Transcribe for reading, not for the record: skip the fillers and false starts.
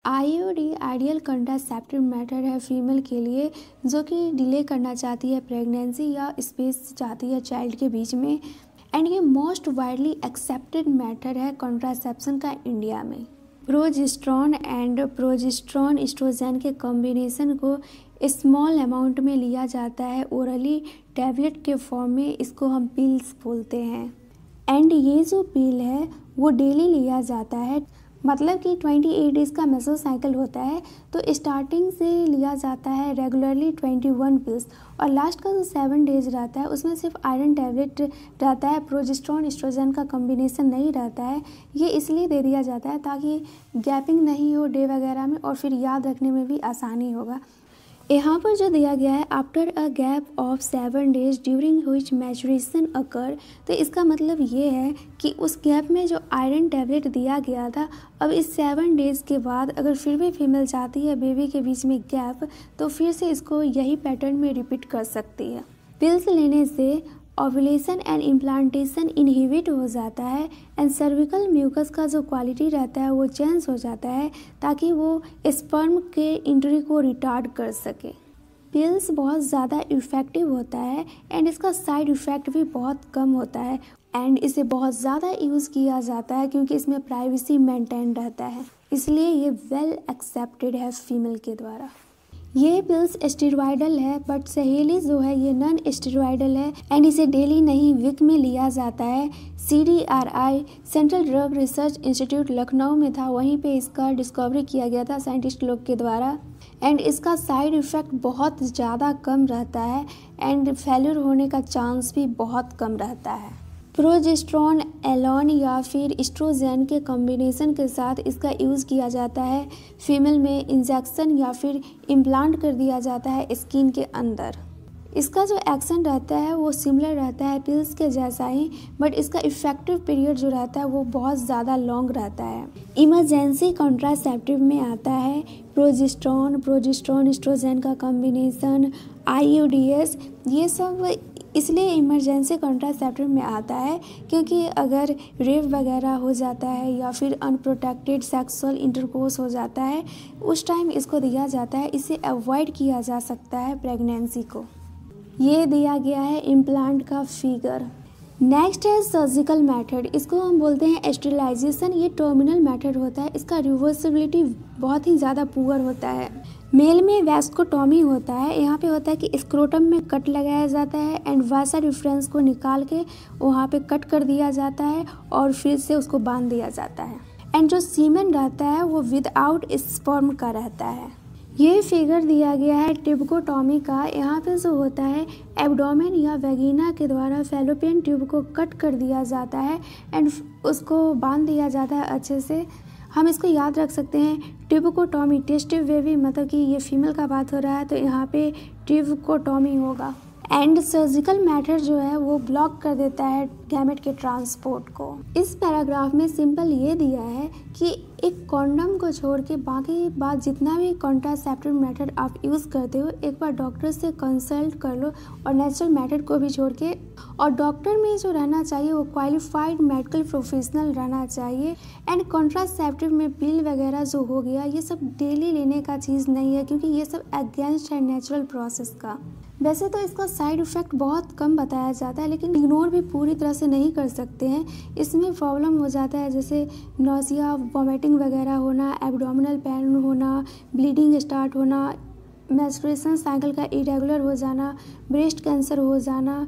IUD ideal contraceptive method है female के लिए जो कि डिले करना चाहती है प्रेगनेंसी या स्पेस चाहती है चाइल्ड के बीच में। एंड ये मोस्ट वाइडली एक्सेप्टेड मेथड है कंट्रासेप्शन का इंडिया में। प्रोजेस्टेरॉन एंड प्रोजेस्टेरॉन एस्ट्रोजन के कॉम्बिनेशन को स्मॉल अमाउंट में लिया जाता है ओरली टैबलेट के फॉर्म में, इसको हम पिल्स बोलते हैं। एंड ये जो पिल है वो डेली लिया जाता है, मतलब कि 28 डेज़ का मेसो साइकिल होता है तो स्टार्टिंग से लिया जाता है रेगुलरली 21 पिल्स, और लास्ट का जो 7 डेज़ रहता है उसमें सिर्फ आयरन टैबलेट रहता है, प्रोजेस्टेरॉन एस्ट्रोजन का कॉम्बिनेशन नहीं रहता है। ये इसलिए दे दिया जाता है ताकि गैपिंग नहीं हो डे वगैरह में और फिर याद रखने में भी आसानी होगा। यहाँ पर जो दिया गया है after a gap of 7 days during which maturation occur, तो इसका मतलब ये है कि उस गैप में जो आयरन टैबलेट दिया गया था, अब इस 7 डेज़ के बाद अगर फिर भी फीमेल चाहती है बेबी के बीच में गैप तो फिर से इसको यही पैटर्न में रिपीट कर सकती है। पिल्स लेने से ओव्यूलेशन एंड इम्प्लांटेशन इनहिबिट हो जाता है एंड सर्विकल म्यूकस का जो क्वालिटी रहता है वो चेंज हो जाता है ताकि वो स्पर्म के एंट्री को रिटार्ड कर सके। पिल्स बहुत ज़्यादा इफ़ेक्टिव होता है एंड इसका साइड इफ़ेक्ट भी बहुत कम होता है एंड इसे बहुत ज़्यादा यूज़ किया जाता है क्योंकि इसमें प्राइवेसी मेंटेन रहता है, इसलिए ये वेल एक्सेप्टेड है फीमेल के द्वारा। ये पिल्स स्टेरॉयडल है बट सहेली जो है ये नॉन स्टेरॉयडल है एंड इसे डेली नहीं वीक में लिया जाता है। CDRI central drug research institute Lucknow में था, वहीं पे इसका डिस्कवरी किया गया था साइंटिस्ट लोग के द्वारा एंड इसका साइड इफ़ेक्ट बहुत ज़्यादा कम रहता है एंड फेल्यूर होने का चांस भी बहुत कम रहता है। प्रोजेस्टेरॉन एलोन या फिर एस्ट्रोजन के कॉम्बिनेशन के साथ इसका यूज़ किया जाता है फीमेल में, इंजेक्शन या फिर इम्प्लांट कर दिया जाता है स्किन के अंदर। इसका जो एक्शन रहता है वो सिमिलर रहता है पिल्स के जैसा ही, बट इसका इफ़ेक्टिव पीरियड जो रहता है वो बहुत ज़्यादा लॉन्ग रहता है। इमरजेंसी कॉन्ट्रासेप्टिव में आता है प्रोजेस्टेरॉन एस्ट्रोजन का कॉम्बिनेशन, IUDs, ये सब इसलिए इमरजेंसी कॉन्ट्रासेप्टिव में आता है क्योंकि अगर रेप वगैरह हो जाता है या फिर अनप्रोटेक्टेड सेक्सुअल इंटरकोर्स हो जाता है उस टाइम इसको दिया जाता है, इसे अवॉइड किया जा सकता है प्रेगनेंसी को। ये दिया गया है इम्प्लांट का फिगर। नेक्स्ट है सर्जिकल मेथड, इसको हम बोलते हैं स्टेरिलाइजेशन। ये टर्मिनल मेथड होता है, इसका रिवर्सिबिलिटी बहुत ही ज़्यादा पुअर होता है। मेल में वैस्कोटॉमी होता है, यहाँ पे होता है कि स्क्रोटम में कट लगाया जाता है एंड वासा रिफरेंस को निकाल के वहाँ पे कट कर दिया जाता है और फिर से उसको बांध दिया जाता है एंड जो सीमेन रहता है वो विदाउट स्पर्म का रहता है। ये फिगर दिया गया है ट्यूबकोटॉमी का। यहाँ पे जो होता है एब्डोमेन या वेगिना के द्वारा फैलोपियन ट्यूब को कट कर दिया जाता है एंड उसको बांध दिया जाता है अच्छे से। हम इसको याद रख सकते हैं ट्यूबकोटॉमी टेस्ट ट्यूब बेबी, मतलब कि ये फीमेल का बात हो रहा है तो यहाँ पे ट्यूबकोटॉमी होगा। एंड सर्जिकल मेथड जो है वो ब्लॉक कर देता है गैमेट के ट्रांसपोर्ट को। इस पैराग्राफ में सिंपल ये दिया है कि एक कॉन्डम को छोड़ के बाकी बात जितना भी कॉन्ट्रासेप्टिव मेथड आप यूज़ करते हो एक बार डॉक्टर से कंसल्ट कर लो और नेचुरल मेथड को भी छोड़ के, और डॉक्टर में जो रहना चाहिए वो क्वालिफाइड मेडिकल प्रोफेशनल रहना चाहिए। एंड कॉन्ट्रासेप्टिव में पिल वगैरह जो हो गया ये सब डेली लेने का चीज़ नहीं है क्योंकि ये सब अगेंस्ट है नेचुरल प्रोसेस का। वैसे तो इसका साइड इफ़ेक्ट बहुत कम बताया जाता है लेकिन इग्नोर भी पूरी तरह से नहीं कर सकते हैं। इसमें प्रॉब्लम हो जाता है जैसे नौसिया, वॉमिटिंग वगैरह होना, एब्डोमिनल पेन होना, ब्लीडिंग स्टार्ट होना, मेंस्ट्रुएशन साइकिल का इरेगुलर हो जाना, ब्रेस्ट कैंसर हो जाना,